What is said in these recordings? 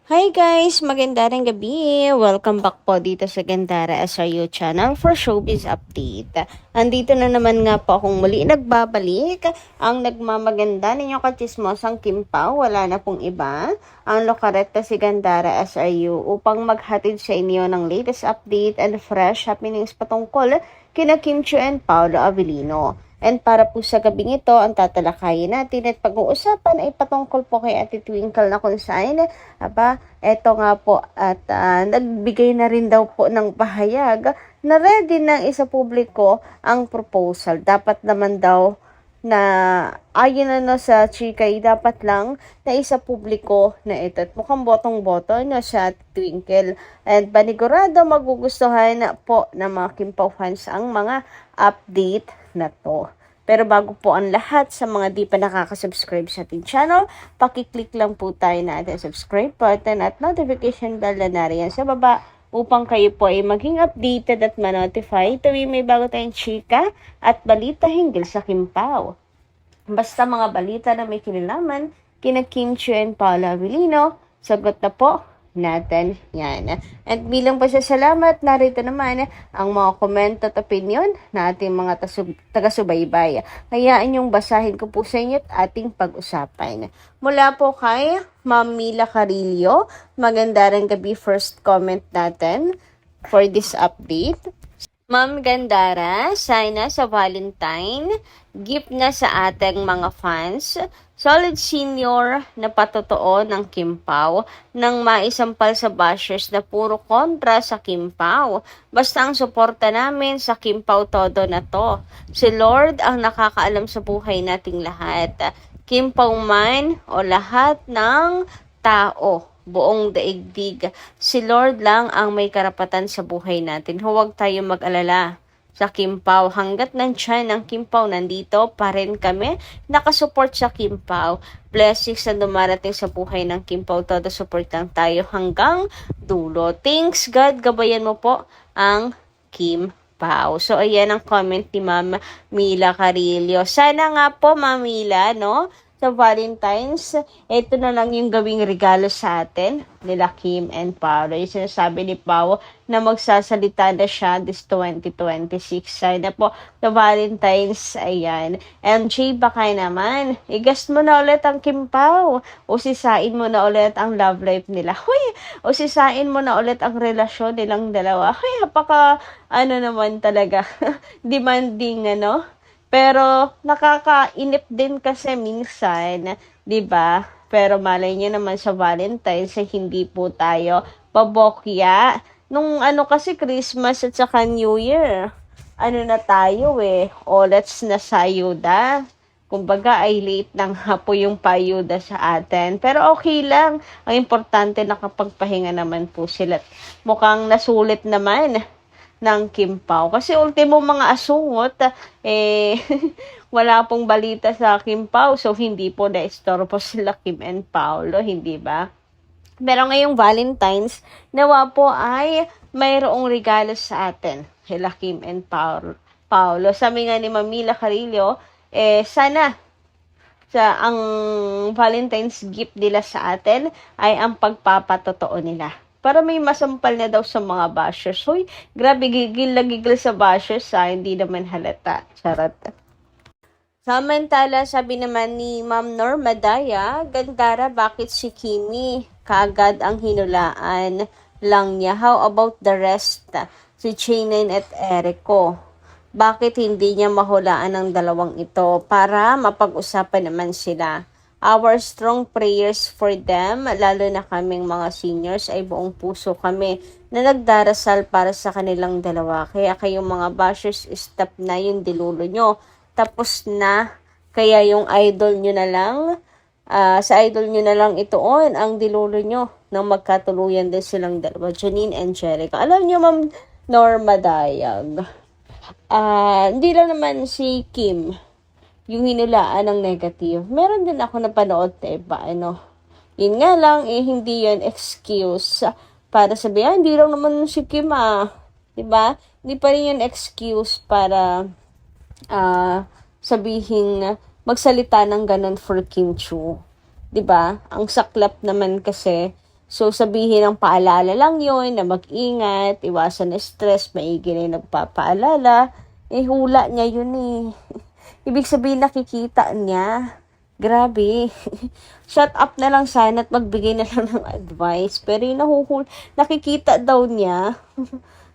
Hi guys! Magandang gabi! Welcome back po dito sa Gandara SRU channel for Showbiz Update. Andito na naman nga po akong muli nagbabalik. Ang nagmamaganda ninyong katsismosang Kim Pao, wala na pong iba. Ang lokarekta si Gandara SRU upang maghatid sa inyo ng latest update and fresh happenings patungkol kina Kim Chiu and Paolo Avellino. And para po sa gabing ito, ang tatalakayin natin at pag-uusapan ay patungkol po kay Ate Twinkle na kung saan, eto nga po at nagbigay na rin daw po ng pahayag na ready ng isa publiko ang proposal. Dapat naman daw na ayon sa chikay, dapat lang na isa publiko na ito. At mukhang botong-boto sa Twinkle. And panigurado magugustuhan po ng mga Kim Pao fans ang mga update na to. Pero bago po ang lahat, sa mga di pa nakaka-subscribe sa ating channel, pakiclick lang po tayo na ating subscribe button at notification bell na nariyan sa baba upang kayo po ay maging updated at ma-notify tuwing may bago tayong chika at balita hinggil sa Kim Pao. Basta mga balita na may kinalaman kina Kim Chiu and Paolo Avellino, sagot na po natin yan. At bilang pasasalamat, narito naman ang mga komento at opinion na ating mga taga-subaybay. Hayaan yung basahin ko po sa inyo at ating pag-usapan. Mula po kay Ma'am Mila Carillo, magandang gabi, first comment natin for this update. Ma'am Gandara, sana sa Valentine, gift na sa ating mga fans, solid senior na patotoo ng Kim Pao nang maisampal sa bashers na puro kontra sa Kim Pao. Basta ang suporta namin sa Kim Pao todo na to. Si Lord ang nakakaalam sa buhay nating lahat. Kim Pao man o lahat ng tao, buong daigdig. Si Lord lang ang may karapatan sa buhay natin. Huwag tayo mag-alala sa Kim Pao. Hanggat nandyan ang Kim Pao, nandito pa rin kami nakasupport sa Kim Pao. Blessings na dumarating sa buhay ng Kim Pao. Todo support lang tayo hanggang dulo. Thanks God, gabayan mo po ang Kim Pao. So, ayan ang comment ni Ma'am Mila Carillo. Sana nga po, Ma'am Mila, no? Sa Valentine's, ito na lang yung gawing regalo sa atin nila Kim and Paolo. Yung sinasabi ni Pao na magsasalita na siya this 2026. Sana po sa Valentine's, ayan. MJ, baka naman, igas mo na ulit ang Kim Pao. O sisain mo na ulit ang love life nila. Huy, o sisain mo na ulit ang relasyon nilang dalawa. Huy, naman talaga, demanding, Pero nakakainip din kasi minsan, 'di ba? Pero malay niyo naman sa Valentine's hindi po tayo pabokya. Nung kasi Christmas at saka New Year, na tayo let's na sayuda. Kumbaga ay late lang po yung payuda sa atin. Pero okay lang. Ang importante nakapagpahinga naman po sila. Mukhang nasulit naman ng Kim Pao. Kasi ultimo mga asungot, wala pong balita sa Kim Pao. So, hindi po na-istorbo sila Kim and Paolo, hindi ba? Pero ngayong Valentine's, nawa po ay mayroong regalo sa atin. Sila Kim and Paolo. Sabi nga ni Mamila Carillo, sana ang Valentine's gift nila sa atin ay ang pagpapatotoo nila. Para may masampal na daw sa mga bashers. Hoy, grabe, gigil na gigil sa bashers, hindi naman halata. Charot. Samantala, sabi naman ni Ma'am Norma Daya, Gandara, bakit si Kimi kaagad ang hinulaan lang niya? How about the rest? Si Chainen at Erico. Bakit hindi niya mahulaan ang dalawang ito para mapag-usapan naman sila? Our strong prayers for them, lalo na kaming mga seniors, ay buong puso kami na nagdarasal para sa kanilang dalawa. Kaya kayong mga bashers, stop na yung dilulo nyo. Tapos na, kaya yung idol nyo na lang, sa idol nyo na lang itoon ang dilulo nyo nang magkatuluyan din silang dalawa, Janine and Jerica. Alam nyo, Ma'am Norma Dayag, hindi lang naman si Kim yung hinulaan ng negative. Meron din ako napanood, diba? Yun nga lang, hindi yun excuse para sabihin, hindi lang naman si Kim, diba? Hindi pa rin yun excuse para sabihin, magsalita ng ganun for Kim Chiu. Diba? Ang saklap naman kasi So, sabihin ng paalala lang yon na mag-ingat, iwasan na stress, maigi na yung nagpapaalala. Hula niya yun eh. Ibig sabihin, nakikita niya. Grabe. Shut up na lang sana at magbigay na lang ng advice. Pero yung nakikita daw niya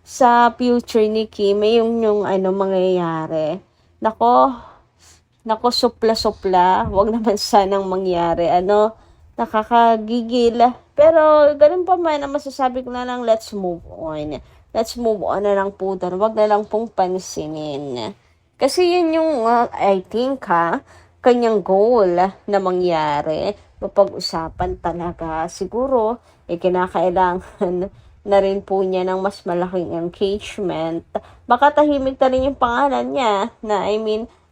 sa future ni Kim, yung mangyayari. Nako, supla-supla. Wag naman sanang mangyari. Nakakagigil. Pero, ganun pa man, ang masasabi ko na lang, let's move on. Let's move on na lang po doon. Wag na lang pong pansinin. Kasi yun yung, I think kanyang goal na mangyari. Mapag-usapan talaga. Siguro, kinakailangan na rin po niya ng mas malaking engagement. Baka tahimik na rin yung pangalan niya.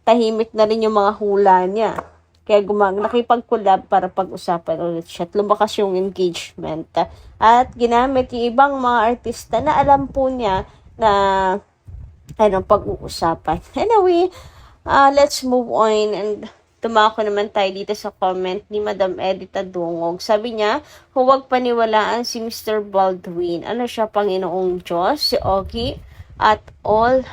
Tahimik na rin yung mga hula niya. Kaya nakipag-collab para pag-usapan ulit siya at lumakas yung engagement. At ginamit yung ibang mga artista na alam po niya na pag-uusapan. Anyway, let's move on and tumako naman tayo dito sa comment ni Madam Edita Dungog. Sabi niya, huwag paniwalaan si Mr. Baldwin. Ano siya, Panginoong Diyos, si Ogie, at all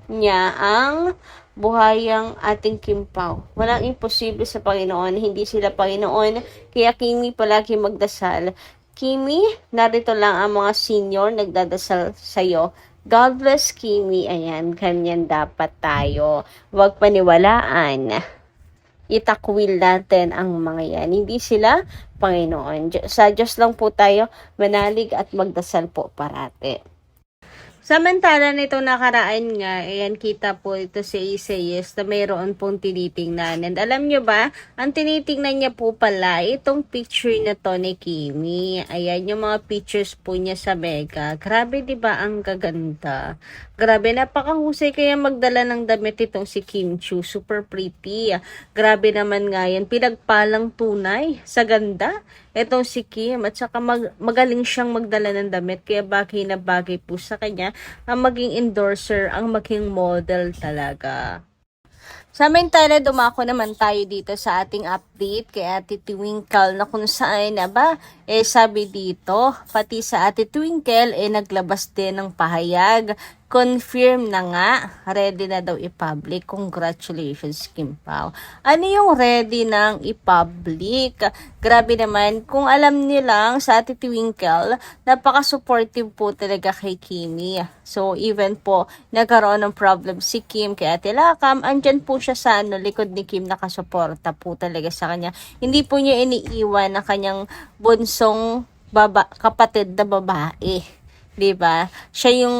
niya ang buhayang ating Kim Pao. Walang imposible sa Panginoon, hindi sila Panginoon, kaya Kimi palagi magdasal. Kimi, narito lang ang mga senior nagdadasal sa'yo. God bless Kimi. Ayan, ganyan dapat tayo. Huwag paniwalaan. Itakwil natin ang mga yan. Hindi sila Panginoon. Sa Diyos lang po tayo manalig at magdasal po parati. Samantala nito nakaraan nga, ayan kita po ito si Isaias na mayroon pong tinitingnan. And alam nyo ba, ang tinitingnan niya po pala, itong picture na to ni Kimi. Ayan, yung mga pictures po niya sa Mega. Grabe, di ba ang gaganda? Grabe, napakahusay kaya magdala ng damit itong si Kim Chiu. Super pretty. Grabe naman nga yan. Pinagpalang tunay sa ganda. Etong si Kim. At saka magaling siyang magdala ng damit. Kaya bagay na bagay po sa kanya ang maging endorser, ang maging model talaga. Samantala, dumako naman tayo dito sa ating update kay Ate Twinkle na kung saan sabi dito, pati sa Ate Twinkle naglabas din ng pahayag. Confirm na nga, ready na daw i-public. Congratulations, Kim Pao. Ano yung ready ng i-public? Grabe naman, kung alam nilang sa Ate Twinkle, napaka-supportive po talaga kay Kimi. So, even po, nagkaroon ng problem si Kim kay Ate Lakam, andyan po siya sa likod ni Kim, nakasuporta po talaga sa kanya. Hindi po niya iniiwan na kanyang bunsong kapatid na babae. Diba? Siya yung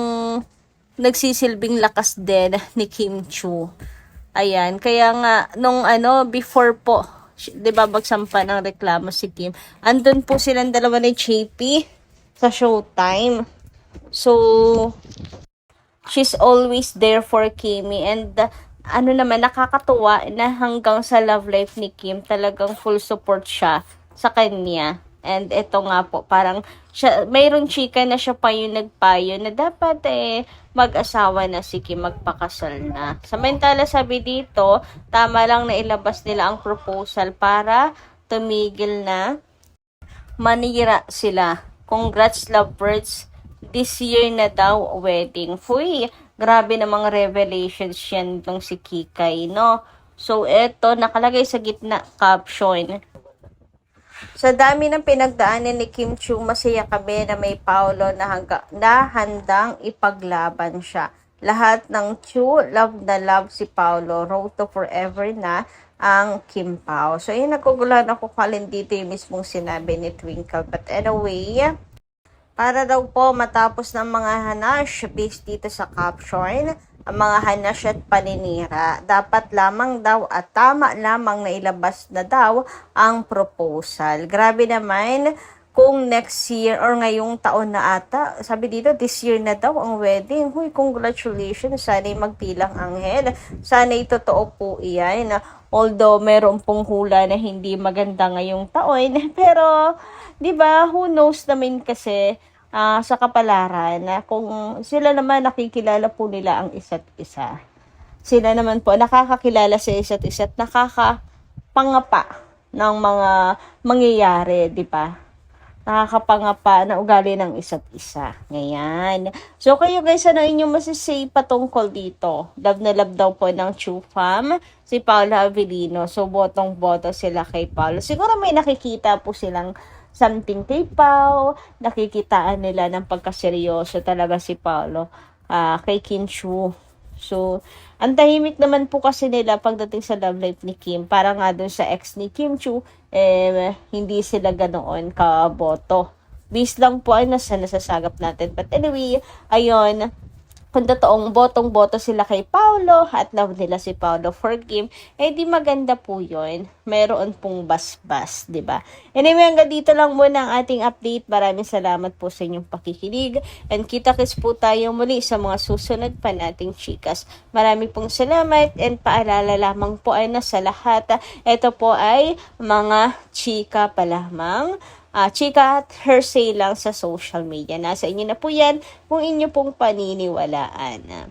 nagsisilbing lakas din ni Kim Chiu. Ayan, kaya nga, nung before po, diba magsampa ng reklamo si Kim, andun po silang dalawa ni JP sa Showtime. So, she's always there for Kimi and nakakatuwa na hanggang sa love life ni Kim, talagang full support siya sa kanya. And ito nga po, parang mayroong chika na siya pa yung nagpayo na dapat mag-asawa na si Kim, magpakasal na. Samantala sabi dito, tama lang na ilabas nila ang proposal para tumigil na manira sila. Congrats lovebirds, this year na daw wedding. Fuy, grabe na mga revelations yan ng si Kikay, no? So eto, nakalagay sa gitna caption, sa dami ng pinagdaanan ni Kim Chiu, masaya kami na may Paolo na handang ipaglaban siya. Lahat ng Chiu, love na love si Paolo. Road to forever na ang Kim Pao. So, yun, naguguluhan ako kalin dito yung mismong sinabi ni Twinkle. But anyway, para daw po matapos ng mga hanash based dito sa caption, ang mga hanash at paninira, dapat lamang daw at tama lamang na ilabas na daw ang proposal. Grabe naman kung next year or ngayong taon na ata, sabi dito this year na daw ang wedding. Huy, congratulations, sana'y magtilang anghel. Sana'y totoo po iyan. Although meron pong hula na hindi maganda ngayong taon, pero 'di ba, who knows naman kasi sa kapalaran na kung sila naman nakikilala po nila ang isa't isa. Sila naman po nakakakilala sa isa't isa at nakakapangapa ng mga mangyayari, di ba? nakakapangapa na ugali ng isa't isa. Ngayon. So, kayo guys, ano inyong masisay patungkol dito? Love na love daw po ng True Fam, si Paolo Avellino. So, botong-boto sila kay Paolo. Siguro may nakikita po silang something kay Pao. Nakikitaan nila ng pagkaseryoso talaga si Paolo kay Kim Chiu. So, ang tahimik naman po kasi nila pagdating sa love life ni Kim. Para nga dun sa ex ni Kim Chiu, hindi sila ganoon kaboto. Bis lang po ay nasasagap natin. But anyway, ayun, kung totoong botong-boto sila kay Paolo at love nila si Paolo for Kim, di maganda po yun. Meron pong bas-bas, di ba? Anyway, hanggang dito lang muna ang ating update. Maraming salamat po sa inyong pakikinig. And kita-kits po tayo muli sa mga susunod pa nating chikas. Maraming pong salamat and paalala lamang po ay nasa lahat. Ito po ay mga chika pa lamang. Chika at hearsay lang sa social media. Nasa inyo na po yan kung inyo pong paniniwalaan.